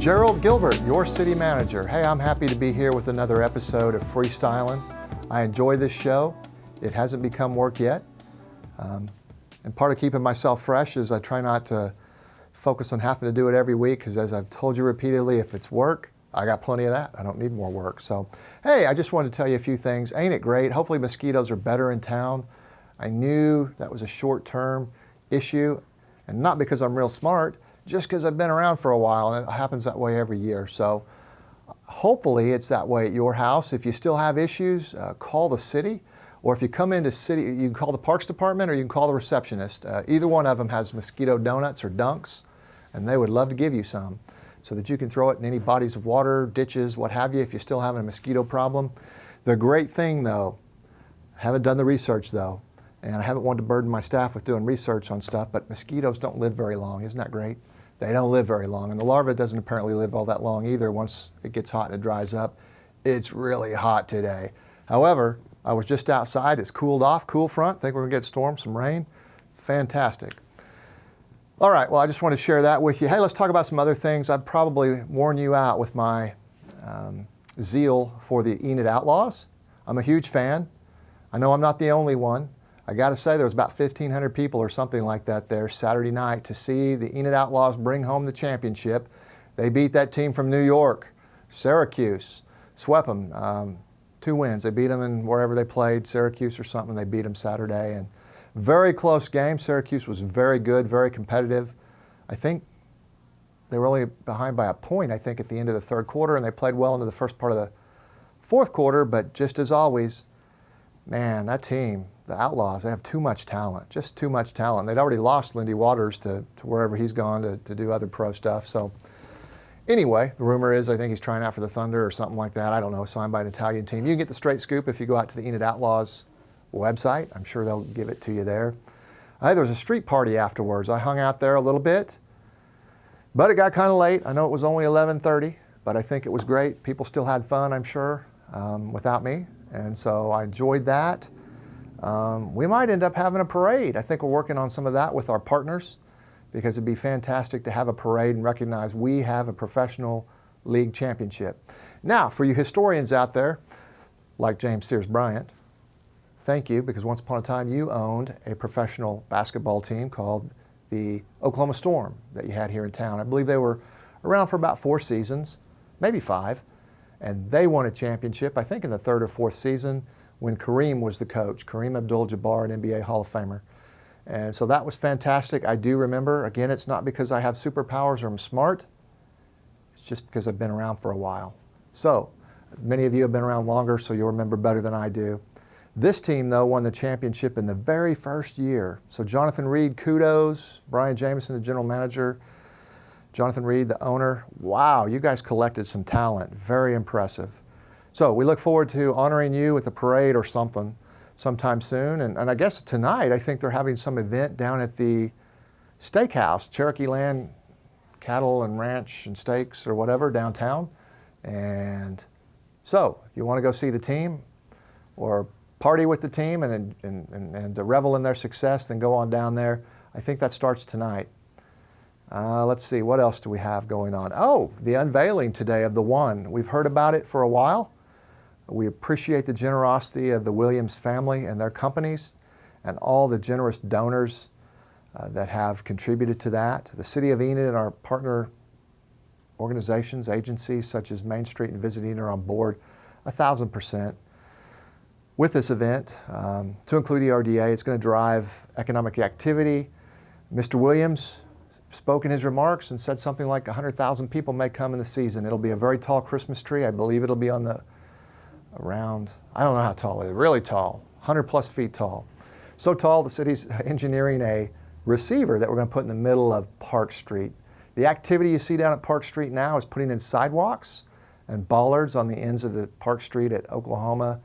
Jerald Gilbert, your city manager. Hey, I'm happy to be here with another episode of FREESTYLIN. I enjoy this show. It hasn't become work yet. And part of keeping myself fresh is I try not to focus on having to do it every week, because as I've told you repeatedly, if it's work, I got plenty of that. I don't need more work. So, hey, I just wanted to tell you a few things. Ain't it great? Hopefully mosquitoes are better in town. I knew that was a short-term issue, and not because I'm real smart, just because I've been around for a while, and it happens that way every year. So hopefully it's that way at your house. If you still have issues, call the city, or if you come into city, you can call the Parks Department or you can call the receptionist. Either one of them has mosquito donuts or dunks, and they would love to give you some so that you can throw it in any bodies of water, ditches, what have you, if you're still having a mosquito problem. The great thing though, I haven't done the research though, and I haven't wanted to burden my staff with doing research on stuff, but mosquitoes don't live very long. Isn't that great? They don't live very long, and the larva doesn't apparently live all that long either. Once it gets hot and it dries up. It's really hot today. However, I was just outside. It's cooled off, cool front. Think we're gonna get storms, some rain. Fantastic. All right, well, I just want to share that with you. Hey, let's talk about some other things. I've probably worn you out with my zeal for the Enid Outlaws. I'm a huge fan. I know I'm not the only one. I got to say, there was about 1,500 people or something like that there Saturday night to see the Enid Outlaws bring home the championship. They beat that team from New York, Syracuse, swept them, 2 wins. They beat them in wherever they played, Syracuse or something. They beat them Saturday, and very close game. Syracuse was very good, very competitive. I think they were only behind by a point, I think, at the end of the third quarter, and they played well into the first part of the fourth quarter, but just as always, man, that team, the Outlaws, they have too much talent, just too much talent. They'd already lost Lindy Waters to wherever he's gone to do other pro stuff. So anyway, the rumor is I think he's trying out for the Thunder or something like that. I don't know, signed by an Italian team. You can get the straight scoop if you go out to the Enid Outlaws website. I'm sure they'll give it to you there. There was a street party afterwards. I hung out there a little bit, but it got kind of late. I know it was only 11:30, but I think it was great. People still had fun, I'm sure, without me, and so I enjoyed that. We might end up having a parade. I think we're working on some of that with our partners, because it'd be fantastic to have a parade and recognize we have a professional league championship. Now, for you historians out there, like James Sears Bryant, thank you, because once upon a time you owned a professional basketball team called the Oklahoma Storm that you had here in town. I believe they were around for about 4 seasons, maybe 5, and they won a championship, I think in the 3rd or 4th season, when Kareem was the coach, Kareem Abdul-Jabbar, an NBA Hall of Famer. And so that was fantastic. I do remember, again, it's not because I have superpowers or I'm smart, it's just because I've been around for a while. So, many of you have been around longer, so you'll remember better than I do. This team, though, won the championship in the very first year. So Jonathan Reed, kudos. Brian Jameson, the general manager. Jonathan Reed, the owner. Wow, you guys collected some talent. Very impressive. So we look forward to honoring you with a parade or something sometime soon. And I guess tonight, I think they're having some event down at the steakhouse, Cherokee Land Cattle and Ranch and Steaks or whatever, downtown. And so if you want to go see the team or party with the team and to revel in their success, then go on down there. I think that starts tonight. Let's see, what else do we have going on? Oh, the unveiling today of the One. We've heard about it for a while. We appreciate the generosity of the Williams family and their companies and all the generous donors that have contributed to that. The City of Enid and our partner organizations, agencies such as Main Street and Visit Enid are on board 1,000% with this event. To include ERDA, it's going to drive economic activity. Mr. Williams spoke in his remarks and said something like 100,000 people may come in the season. It'll be a very tall Christmas tree. I believe it'll be on the around, I don't know how tall it is, really tall, 100+ feet tall. So tall, the city's engineering a receiver that we're going to put in the middle of Park Street. The activity you see down at Park Street now is putting in sidewalks and bollards on the ends of the Park Street at Oklahoma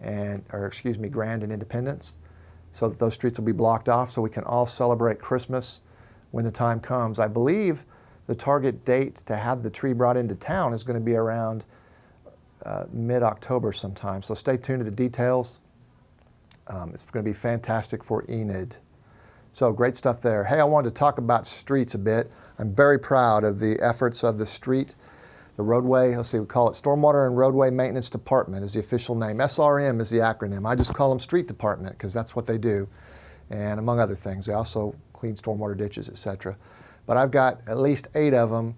Grand and Independence, so that those streets will be blocked off so we can all celebrate Christmas when the time comes. I believe the target date to have the tree brought into town is going to be around mid-October sometime. So stay tuned to the details. It's going to be fantastic for Enid. So great stuff there. Hey, I wanted to talk about streets a bit. I'm very proud of the efforts of the street, the roadway, let's see, we call it Stormwater and Roadway Maintenance Department is the official name. SRM is the acronym. I just call them Street Department because that's what they do. And among other things, they also clean stormwater ditches, etc. But I've got at least 8 of them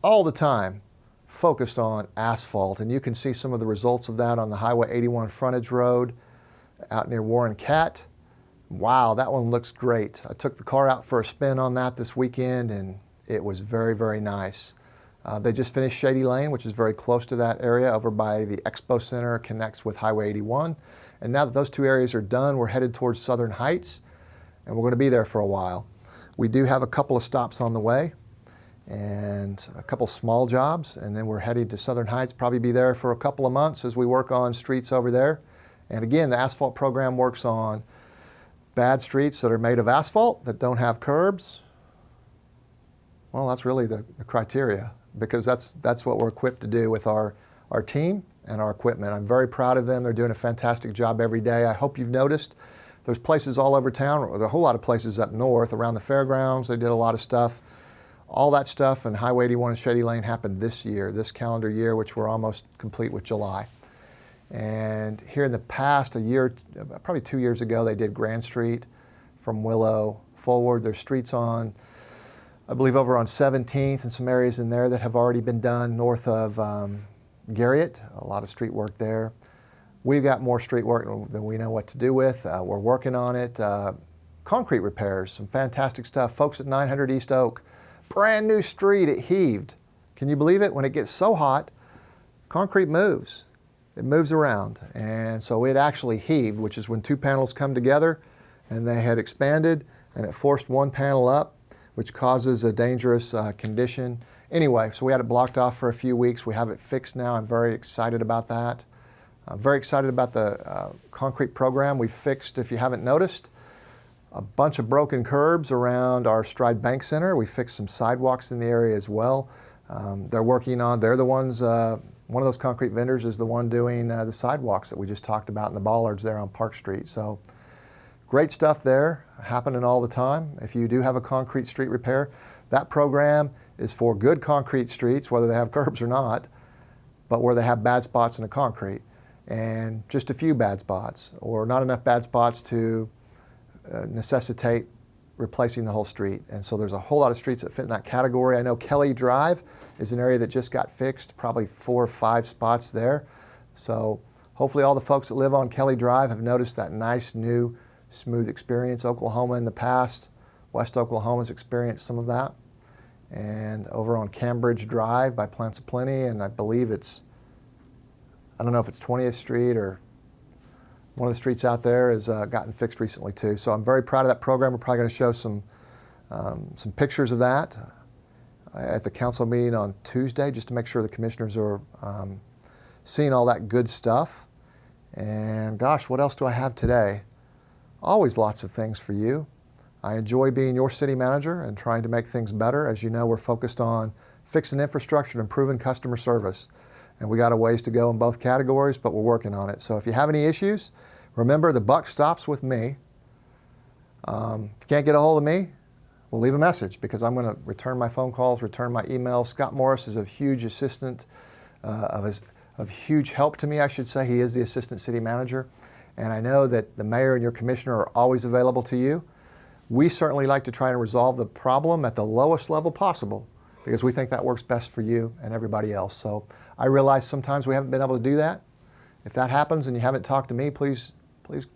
all the time focused on asphalt. And you can see some of the results of that on the Highway 81 frontage road out near Warren Cat. Wow, that one looks great. I took the car out for a spin on that this weekend and it was very, very nice. They just finished Shady Lane, which is very close to that area over by the Expo Center, connects with Highway 81. And now that those 2 areas are done, we're headed towards Southern Heights and we're going to be there for a while. We do have a couple of stops on the way and a couple small jobs, and then we're heading to Southern Heights, probably be there for a couple of months as we work on streets over there. And again, the asphalt program works on bad streets that are made of asphalt, that don't have curbs. Well, that's really the criteria, because that's what we're equipped to do with our team and our equipment. I'm very proud of them. They're doing a fantastic job every day. I hope you've noticed there's places all over town, or there are a whole lot of places up north around the fairgrounds. They did a lot of stuff. All that stuff in Highway 81 and Shady Lane happened this year, this calendar year, which we're almost complete with July. And here in the past, probably 2 years ago, they did Grand Street from Willow forward. There's streets on, I believe, over on 17th and some areas in there that have already been done north of Garriott, a lot of street work there. We've got more street work than we know what to do with. We're working on it. Concrete repairs, some fantastic stuff. Folks at 900 East Oak, brand new street, it heaved. Can you believe it? When it gets so hot, concrete moves. It moves around. And so it actually heaved, which is when 2 panels come together and they had expanded and it forced 1 panel up, which causes a dangerous condition. Anyway, so we had it blocked off for a few weeks. We have it fixed now. I'm very excited about that. I'm very excited about the concrete program. We fixed, if you haven't noticed, a bunch of broken curbs around our Stride Bank Center. We fixed some sidewalks in the area as well. They're the ones, one of those concrete vendors is the one doing the sidewalks that we just talked about in the bollards there on Park Street. So great stuff there, happening all the time. If you do have a concrete street repair, that program is for good concrete streets, whether they have curbs or not, but where they have bad spots in the concrete, and just a few bad spots, or not enough bad spots to necessitate replacing the whole street. And so there's a whole lot of streets that fit in that category. I know Kelly Drive is an area that just got fixed, probably 4 or 5 spots there. So hopefully all the folks that live on Kelly Drive have noticed that nice, new, smooth experience. Oklahoma in the past, West Oklahoma's experienced some of that. And over on Cambridge Drive by Plants of Plenty, and I believe I don't know if it's 20th Street or one of the streets out there has gotten fixed recently too. So I'm very proud of that program. We're probably going to show some pictures of that at the council meeting on Tuesday, just to make sure the commissioners are seeing all that good stuff. And gosh, what else do I have today? Always lots of things for you. I enjoy being your city manager and trying to make things better. As you know, we're focused on fixing infrastructure and improving customer service. And we got a ways to go in both categories, but we're working on it. So if you have any issues, remember the buck stops with me. If you can't get a hold of me, we'll leave a message, because I'm going to return my phone calls, return my emails. Scott Morris is a huge assistant, of huge help to me, I should say. He is the assistant city manager. And I know that the mayor and your commissioner are always available to you. We certainly like to try and resolve the problem at the lowest level possible, because we think that works best for you and everybody else. So I realize sometimes we haven't been able to do that. If that happens and you haven't talked to me, please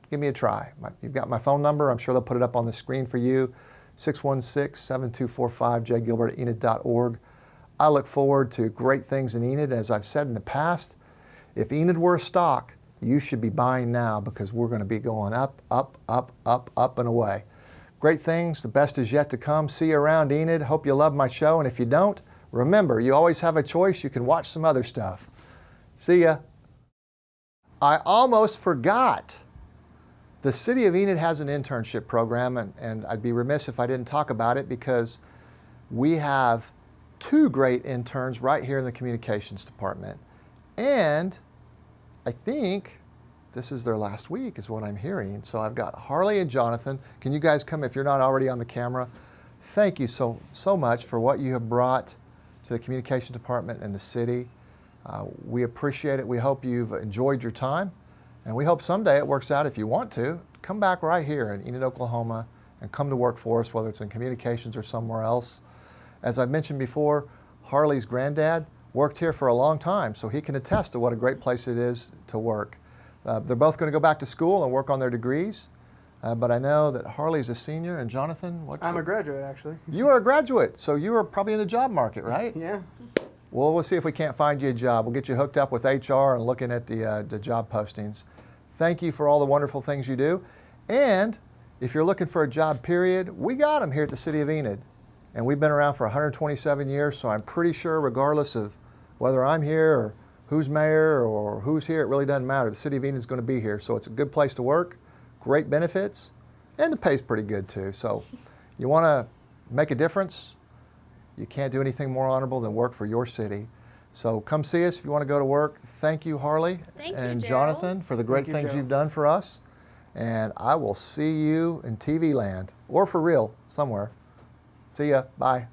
give me a try. You've got my phone number. I'm sure they'll put it up on the screen for you, 616-7245, jgilbert@enid.org. I look forward to great things in Enid. As I've said in the past, if Enid were a stock, you should be buying now, because we're going to be going up, up, up, up, up and away. Great things. The best is yet to come. See you around Enid. Hope you love my show. And if you don't, remember, you always have a choice. You can watch some other stuff. See ya. I almost forgot. The City of Enid has an internship program, and I'd be remiss if I didn't talk about it, because we have 2 great interns right here in the communications department. And I think this is their last week is what I'm hearing. So I've got Harley and Jonathan. Can you guys come if you're not already on the camera? Thank you so much for what you have brought to the communication department and the city. We appreciate it. We hope you've enjoyed your time, and we hope someday it works out. If you want to, come back right here in Enid, Oklahoma, and come to work for us, whether it's in communications or somewhere else. As I've mentioned before, Harley's granddad worked here for a long time, so he can attest to what a great place it is to work. They're both going to go back to school and work on their degrees, but I know that Harley's a senior, and Jonathan, I'm a graduate, actually. You are a graduate, so you are probably in the job market, right? Yeah. Well, we'll see if we can't find you a job. We'll get you hooked up with HR and looking at the job postings. Thank you for all the wonderful things you do. And if you're looking for a job, period, we got them here at the City of Enid. And we've been around for 127 years, so I'm pretty sure regardless of whether I'm here or who's mayor or who's here, it really doesn't matter. The City of Enid is going to be here. So it's a good place to work, great benefits, and the pay's pretty good too. So you want to make a difference? You can't do anything more honorable than work for your city. So come see us if you want to go to work. Thank you, Harley and Jonathan, for the great things you've done for us. And I will see you in TV land, or for real, somewhere. See ya. Bye.